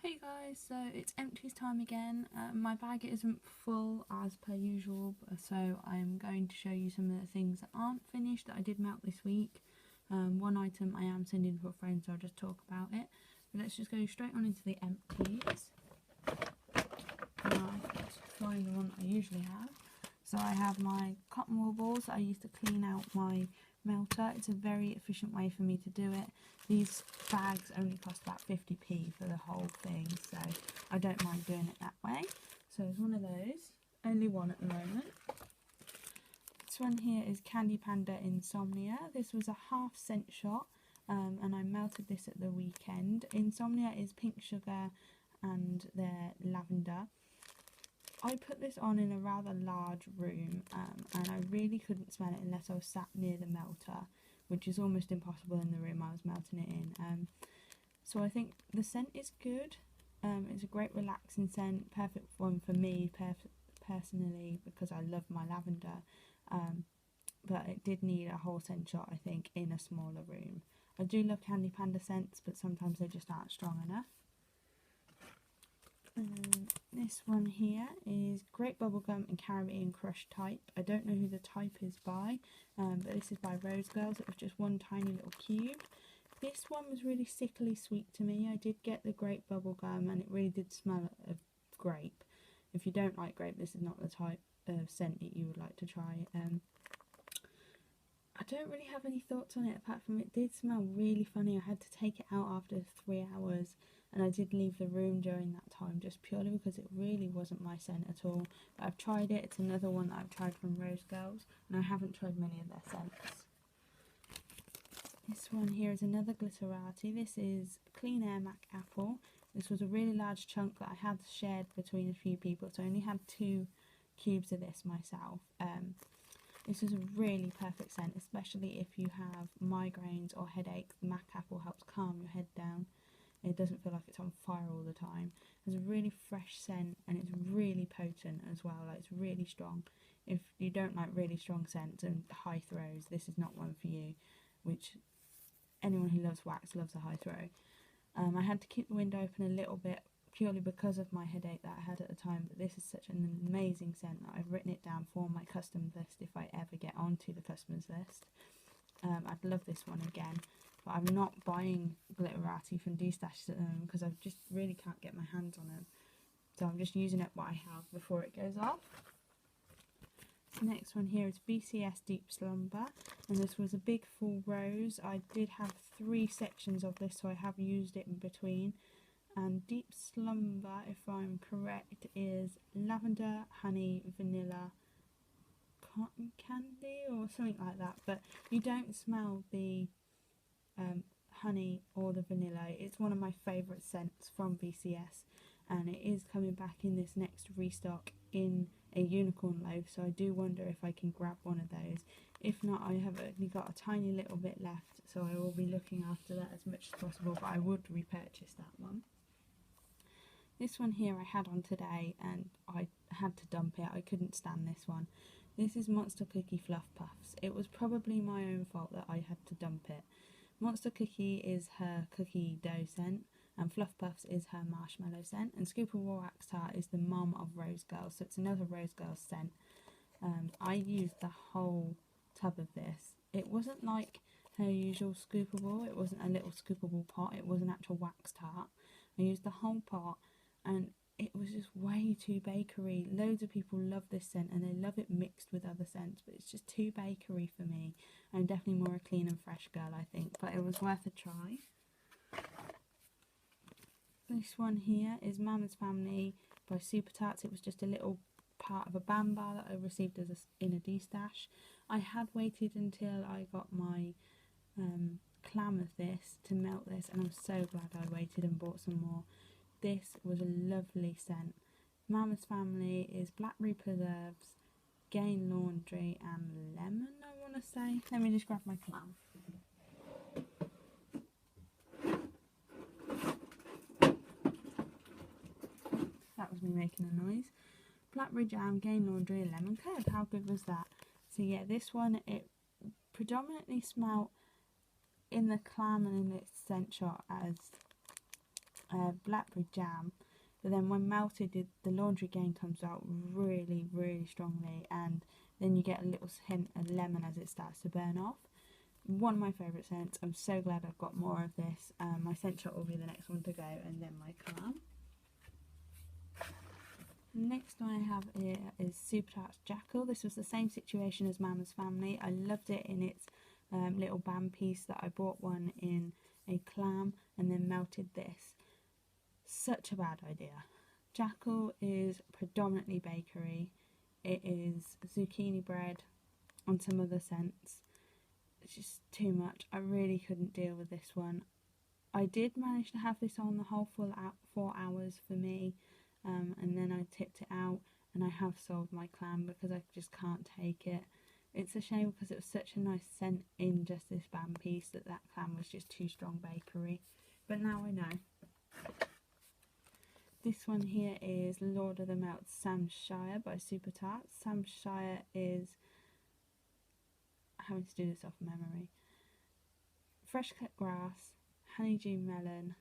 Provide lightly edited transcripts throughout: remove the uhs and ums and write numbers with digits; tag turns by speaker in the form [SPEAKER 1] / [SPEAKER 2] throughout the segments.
[SPEAKER 1] Hey guys, so it's empties time again. My bag isn't full as per usual, so I'm going to show you some of the things that aren't finished that I did melt this week. One item I am sending for a friend, so I'll just talk about it. But let's just go straight on into the empties. Let's find the one I usually have. So I have my cotton wool balls that I use to clean out my melter. It's a very efficient way for me to do it. These bags only cost about 50p for the whole thing, so I don't mind doing it that way. So there's one of those, only one at the moment. This one here is Candy Panda Insomnia. This was a half-cent shot, and I melted this at the weekend. Insomnia is pink sugar and their lavender. I put this on in a rather large room, and I really couldn't smell it unless I was sat near the melter, which is almost impossible in the room I was melting it in. So I think the scent is good. It's a great relaxing scent, perfect one for me personally because I love my lavender, but it did need a whole scent shot, I think, in a smaller room. I do love Candy Panda scents, but sometimes they just aren't strong enough. This one here is Grape Bubblegum and Caribbean Crush type. I don't know who the type is by, but this is by Rose Girls. It was just one tiny little cube. This one was really sickly sweet to me. I did get the grape bubblegum and it really did smell of grape. If you don't like grape, this is not the type of scent that you would like to try. I don't really have any thoughts on it apart from it did smell really funny. I had to take it out after 3 hours. And I did leave the room during that time just purely because it really wasn't my scent at all. But I've tried it. It's another one that I've tried from Rose Girls. And I haven't tried many of their scents. This one here is another Glitterati. This is Clean Air Mac Apple. This was a really large chunk that I had shared between a few people. So I only had 2 cubes of this myself. This is a really perfect scent, especially if you have migraines or headaches. The Mac Apple helps calm your head down. It doesn't feel like it's on fire all the time. It's a really fresh scent and it's really potent as well. Like, it's really strong. If you don't like really strong scents and high throws, this is not one for you. Which anyone who loves wax loves a high throw. I had to keep the window open a little bit purely because of my headache that I had at the time. But this is such an amazing scent that I've written it down for my customs list if I ever get onto the customs list. I'd love this one again. But I'm not buying Glitterati from D-Stash at the moment because I just really can't get my hands on them. So I'm just using up what I have before it goes off. The next one here is BCS Deep Slumber. And this was a big full rose. I did have 3 sections of this, so I have used it in between. And Deep Slumber, if I'm correct, is lavender, honey, vanilla, cotton candy or something like that. But you don't smell the honey or the vanilla. It's one of my favourite scents from BCS, and it is coming back in this next restock in a unicorn loaf, so I do wonder if I can grab one of those. If not, I have only got a tiny little bit left, so I will be looking after that as much as possible, but I would repurchase that one. This one here I had on today and I had to dump it. I couldn't stand this one. This is Monster Cookie Fluff Puffs. It was probably my own fault that I had to dump it. Monster Cookie is her cookie dough scent, and Fluff Puffs is her marshmallow scent, and Scoopable Wax Tart is the mum of Rose Girls, so it's another Rose Girls scent. I used the whole tub of this. It wasn't like her usual scoopable, it wasn't a little scoopable pot, it was an actual wax tart. I used the whole pot, and it was just way too bakery. Loads of people love this scent and they love it mixed with other scents, but it's just too bakery for me. I'm definitely more a clean and fresh girl, I think, but it was worth a try. This one here is Mama's Family by Super Tarts. It was just a little part of a band bar that I received in a D-Stash. I had waited until I got my clam of this to melt this, and I'm so glad I waited and bought some more. This was a lovely scent. Mama's Family is blackberry preserves, Gain Laundry and lemon, I want to say. Let me just grab my clam. That was me making a noise. Blackberry jam, Gain Laundry and lemon curd. How good was that? So yeah, this one, it predominantly smelled in the clam and in its scent shot as blackberry jam, but then when melted the laundry again comes out really, really strongly, and then you get a little hint of lemon as it starts to burn off. One of my favourite scents. I'm so glad I've got more of this. My scent shot will be the next one to go, and then my clam. Next one I have here is Super Tarts Jackal. This was the same situation as Mama's Family. I loved it in its little band piece that I bought one in a clam and then melted this. Such a bad idea. Jackal is predominantly bakery. It is zucchini bread and some other scents. It's just too much. I really couldn't deal with this one. I did manage to have this on the whole full 4 hours for me, and then I tipped it out, and I have sold my clam because I just can't take it. It's a shame because it was such a nice scent in just this band piece that clam was just too strong bakery. But now I know. This one here is Lord of the Melts Sam Shire by Super Tarts. Sam Shire is, having to do this off memory, fresh cut grass, honeydew melon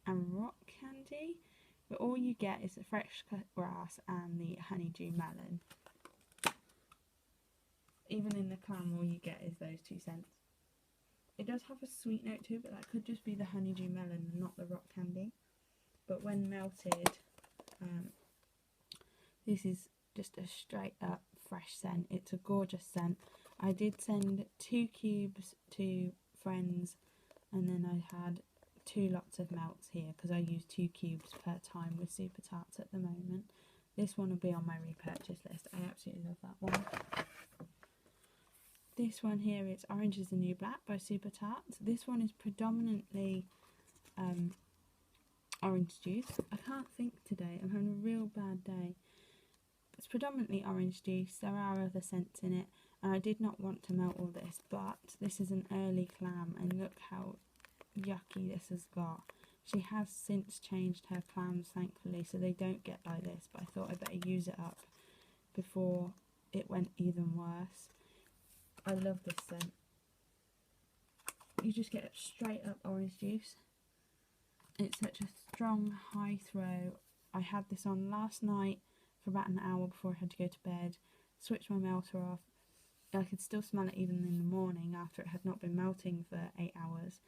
[SPEAKER 1] and rock candy, but all you get is the fresh cut grass and the honeydew melon. Even in the clam, all you get is those two scents. It does have a sweet note to it, but that could just be the honeydew melon and not the rock candy. But when melted, this is just a straight up fresh scent. It's a gorgeous scent. I did send 2 cubes to friends, and then I had 2 lots of melts here because I use 2 cubes per time with Super Tarts at the moment. This one will be on my repurchase list. I absolutely love that one. This one here is Orange is the New Black by Super Tarts. This one is predominantly orange juice. I can't think today. I'm having a real bad day. It's predominantly orange juice. There are other scents in it, and I did not want to melt all this, but this is an early clam, and look how yucky this has got. She has since changed her clams, thankfully, so they don't get like this, but I thought I'd better use it up before it went even worse. I love this scent. You just get straight up orange juice. It's such a strong high throw. I had this on last night for about an hour before I had to go to bed. Switched my melter off. I could still smell it even in the morning after it had not been melting for 8 hours.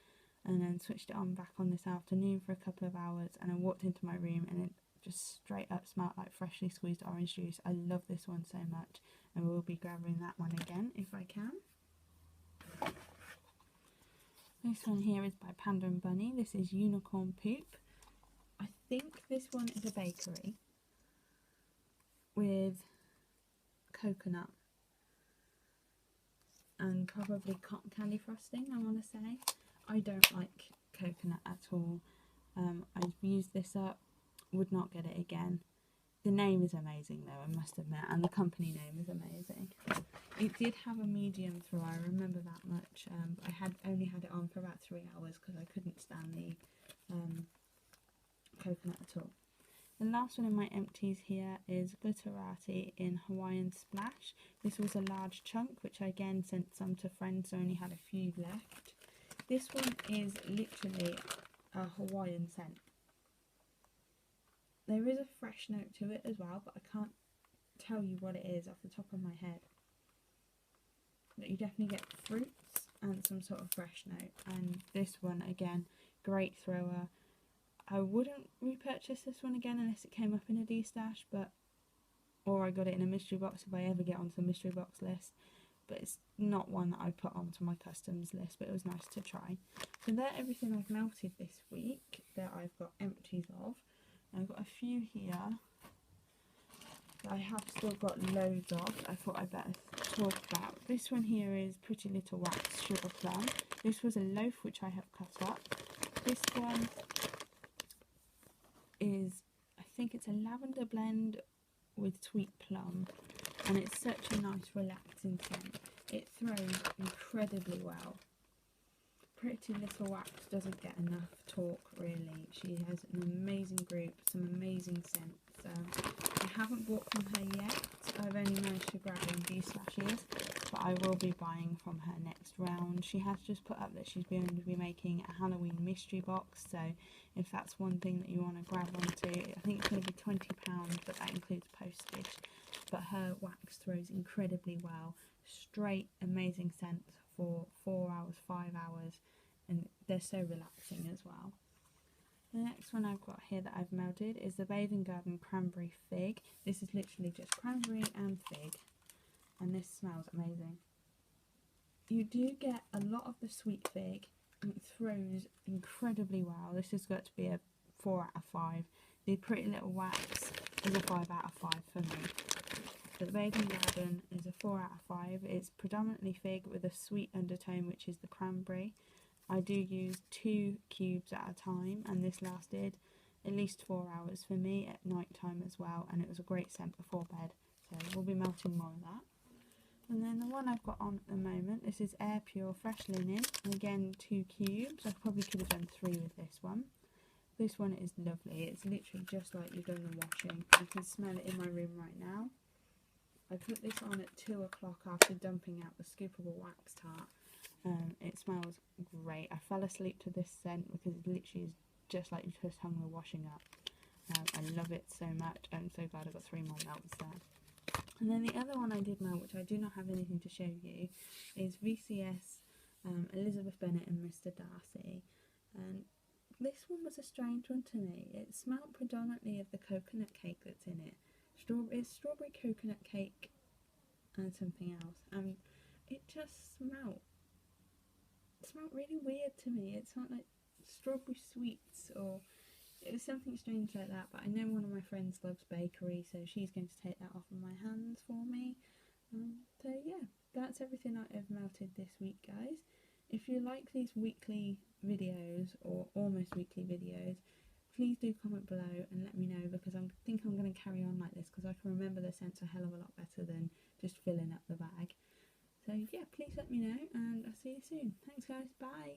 [SPEAKER 1] And then switched it on back on this afternoon for a couple of hours, and I walked into my room and it just straight up smelled like freshly squeezed orange juice. I love this one so much, and we'll be grabbing that one again if I can. This one here is by Panda and Bunny. This is Unicorn Poop. I think this one is a bakery with coconut and probably cotton candy frosting, I want to say. I don't like coconut at all. I've used this up, would not get it again. The name is amazing though, I must admit, and the company name is amazing. It did have a medium throw, I remember that much. I had only had it on for about 3 hours because I couldn't stand the coconut at all. The last one in my empties here is Glitterati in Hawaiian Splash. This was a large chunk, which I again sent some to friends, so I only had a few left. This one is literally a Hawaiian scent. There is a fresh note to it as well, but I can't tell you what it is off the top of my head. But you definitely get fruits and some sort of fresh note. And this one, again, great thrower. I wouldn't repurchase this one again unless it came up in a D-stash, or I got it in a mystery box if I ever get onto the mystery box list. But it's not one that I put onto my customs list, but it was nice to try. So they're everything I've melted this week that I've got empties of. I've got a few here that I have still got loads of. I thought I'd better talk about. This one here is Pretty Little Wax Sugar Plum. This was a loaf which I have cut up. This one is, I think it's a lavender blend with sweet plum, and it's such a nice relaxing scent. It throws incredibly well. Pretty Little Wax doesn't get enough talk really. She has an amazing group, some amazing scents. I haven't bought from her yet. I've only managed to grab in D-slashes, but I will be buying from her next round. She has just put up that she's going to be making a Halloween mystery box, so if that's one thing that you want to grab onto, I think it's going to be £20, but that includes postage. But her wax throws incredibly well, straight amazing scent for 4 hours, 5 hours, and they're so relaxing as well. The next one I've got here that I've melted is the Bathing Garden Cranberry Fig. This is literally just cranberry and fig, and this smells amazing. You do get a lot of the sweet fig, and it throws incredibly well. This has got to be a 4 out of 5. The Pretty Little Wax is a 5 out of 5 for me. But the Bathing Garden is a 4 out of 5. It's predominantly fig with a sweet undertone, which is the cranberry. I do use 2 cubes at a time, and this lasted at least 4 hours for me at night time as well, and it was a great scent before bed, so we'll be melting more of that. And then the one I've got on at the moment, this is Air Pure Fresh Linen, and again 2 cubes. I probably could have done 3 with this one. This one is lovely. It's literally just like you've done the washing. You can smell it in my room right now. I put this on at 2 o'clock after dumping out the scoopable wax tart. It smells great. I fell asleep to this scent because it literally is just like you just hung the washing up. I love it so much. I'm so glad I got 3 more melts there. And then the other one I did melt, which I do not have anything to show you, is VCS Elizabeth Bennet and Mr. Darcy. And this one was a strange one to me. It smelled predominantly of the coconut cake that's in it. It's strawberry coconut cake and something else. And it just smelled really weird to me. It smelled like strawberry sweets, or it was something strange like that. But I know one of my friends loves bakery, so she's going to take that off of my hands for me. So yeah, that's everything I've melted this week, guys. If you like these weekly videos or almost weekly videos, please do comment below and let me know, because I think I'm going to carry on like this because I can remember the scents a hell of a lot better than just filling up the bag. So yeah, please let me know, and I'll see you soon. Thanks guys, bye!